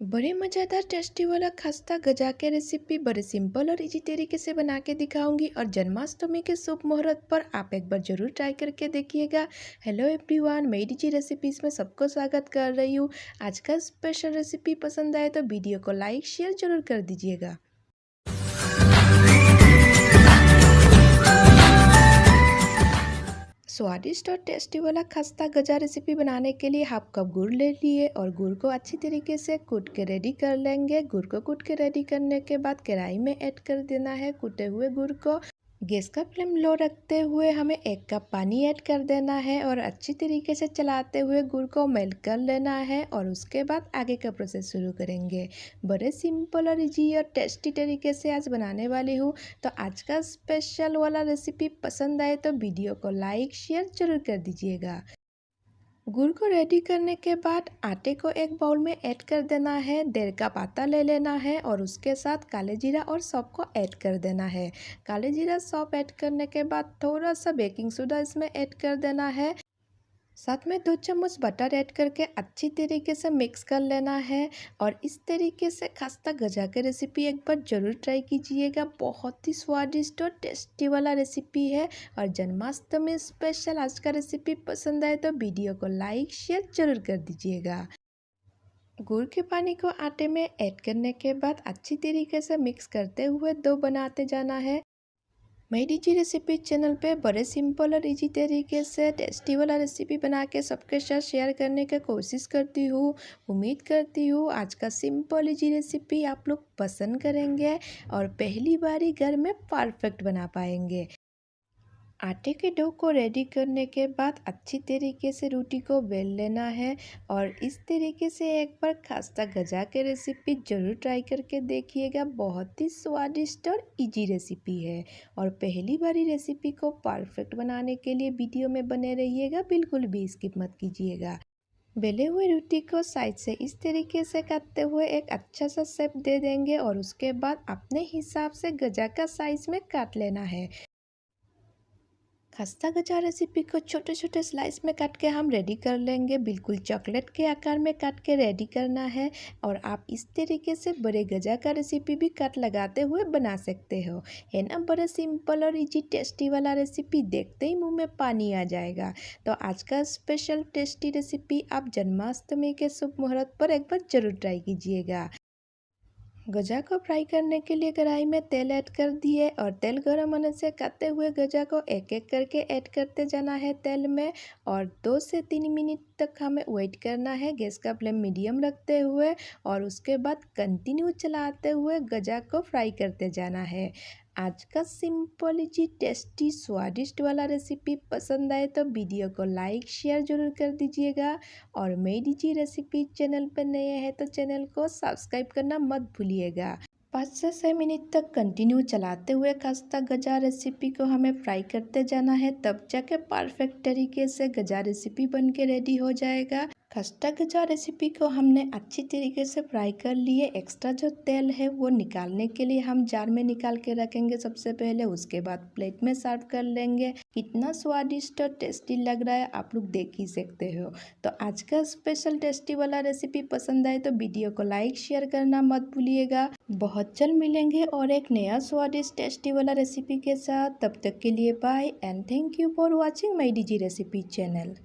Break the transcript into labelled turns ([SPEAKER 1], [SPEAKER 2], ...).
[SPEAKER 1] बड़े मज़ेदार टेस्टी वाला खस्ता गजा के रेसिपी बड़े सिंपल और इजी तरीके से बना के दिखाऊंगी और जन्माष्टमी के शुभ मुहूर्त पर आप एक बार ज़रूर ट्राई करके देखिएगा। हेलो एवरीवन, मैं डीजी रेसिपीज़ में सबको स्वागत कर रही हूँ। आज का स्पेशल रेसिपी पसंद आए तो वीडियो को लाइक शेयर जरूर कर दीजिएगा। स्वादिष्ट और टेस्टी वाला खस्ता गजा रेसिपी बनाने के लिए हाफ कप गुड़ ले लिए और गुड़ को अच्छी तरीके से कूट के रेडी कर लेंगे। गुड़ को कूट के रेडी करने के बाद कढ़ाई में ऐड कर देना है कूटे हुए गुड़ को। गैस का फ्लेम लो रखते हुए हमें 1 कप पानी ऐड कर देना है और अच्छी तरीके से चलाते हुए गुड़ को मेल्ट कर लेना है और उसके बाद आगे का प्रोसेस शुरू करेंगे। बड़े सिंपल और इजी और टेस्टी तरीके से आज बनाने वाली हूँ। तो आज का स्पेशल वाला रेसिपी पसंद आए तो वीडियो को लाइक शेयर जरूर कर दीजिएगा। गुड़ को रेडी करने के बाद आटे को एक बाउल में ऐड कर देना है। 1.5 कप आटा ले लेना है और उसके साथ काले जीरा और सौंफ को ऐड कर देना है। काले जीरा सौंफ ऐड करने के बाद थोड़ा सा बेकिंग सोडा इसमें ऐड कर देना है। साथ में 2 चम्मच बटर ऐड करके अच्छी तरीके से मिक्स कर लेना है। और इस तरीके से खस्ता गजा के रेसिपी एक बार ज़रूर ट्राई कीजिएगा। बहुत ही स्वादिष्ट और टेस्टी वाला रेसिपी है और जन्माष्टमी स्पेशल आज का रेसिपी पसंद आए तो वीडियो को लाइक शेयर जरूर कर दीजिएगा। गुड़ के पानी को आटे में ऐड करने के बाद अच्छी तरीके से मिक्स करते हुए डो बनाते जाना है। मैं डीजी रेसिपी चैनल पे बड़े सिंपल और इजी तरीके से टेस्टी वाला रेसिपी बना के सबके साथ शेयर करने की कोशिश करती हूँ। उम्मीद करती हूँ आज का सिंपल इजी रेसिपी आप लोग पसंद करेंगे और पहली बारी घर में परफेक्ट बना पाएंगे। आटे के डो को रेडी करने के बाद अच्छी तरीके से रोटी को बेल लेना है और इस तरीके से एक बार खस्ता गजा के रेसिपी ज़रूर ट्राई करके देखिएगा। बहुत ही स्वादिष्ट और इजी रेसिपी है और पहली बारी रेसिपी को परफेक्ट बनाने के लिए वीडियो में बने रहिएगा, बिल्कुल भी स्किप मत कीजिएगा। बेले हुए रोटी को साइड से इस तरीके से काटते हुए एक अच्छा सा शेप दे देंगे और उसके बाद अपने हिसाब से गजा का साइज में काट लेना है। खस्ता गजा रेसिपी को छोटे छोटे स्लाइस में काट के हम रेडी कर लेंगे। बिल्कुल चॉकलेट के आकार में काट के रेडी करना है और आप इस तरीके से बड़े गजा का रेसिपी भी कट लगाते हुए बना सकते हो। है ना बड़े सिंपल और इजी टेस्टी वाला रेसिपी, देखते ही मुंह में पानी आ जाएगा। तो आज का स्पेशल टेस्टी रेसिपी आप जन्माष्टमी के शुभ मुहूर्त पर एक बार जरूर ट्राई कीजिएगा। गजा को फ्राई करने के लिए कढ़ाई में तेल ऐड कर दिए और तेल गर्म होने से काटे हुए गजा को एक एक करके ऐड करते जाना है तेल में और 2 से 3 मिनट तक हमें वेट करना है गैस का फ्लेम मीडियम रखते हुए और उसके बाद कंटिन्यू चलाते हुए गजा को फ्राई करते जाना है। आज का सिंपल इजी टेस्टी स्वादिष्ट वाला रेसिपी पसंद आए तो वीडियो को लाइक शेयर जरूर कर दीजिएगा और मेरी जी रेसिपी चैनल पर नए हैं तो चैनल को सब्सक्राइब करना मत भूलिएगा। 5 से 6 मिनट तक कंटिन्यू चलाते हुए खस्ता गजा रेसिपी को हमें फ्राई करते जाना है, तब जाके परफेक्ट तरीके से गजा रेसिपी बन के रेडी हो जाएगा। खस्ता गजा रेसिपी को हमने अच्छी तरीके से फ्राई कर लिए। एक्स्ट्रा जो तेल है वो निकालने के लिए हम जार में निकाल के रखेंगे सबसे पहले, उसके बाद प्लेट में सर्व कर लेंगे। कितना स्वादिष्ट और टेस्टी लग रहा है आप लोग देख ही सकते हो। तो आज का स्पेशल टेस्टी वाला रेसिपी पसंद आए तो वीडियो को लाइक शेयर करना मत भूलिएगा। बहुत जल्द मिलेंगे और एक नया स्वादिष्ट टेस्टी वाला रेसिपी के साथ। तब तक के लिए bye and thank you for watching my DG recipe channel.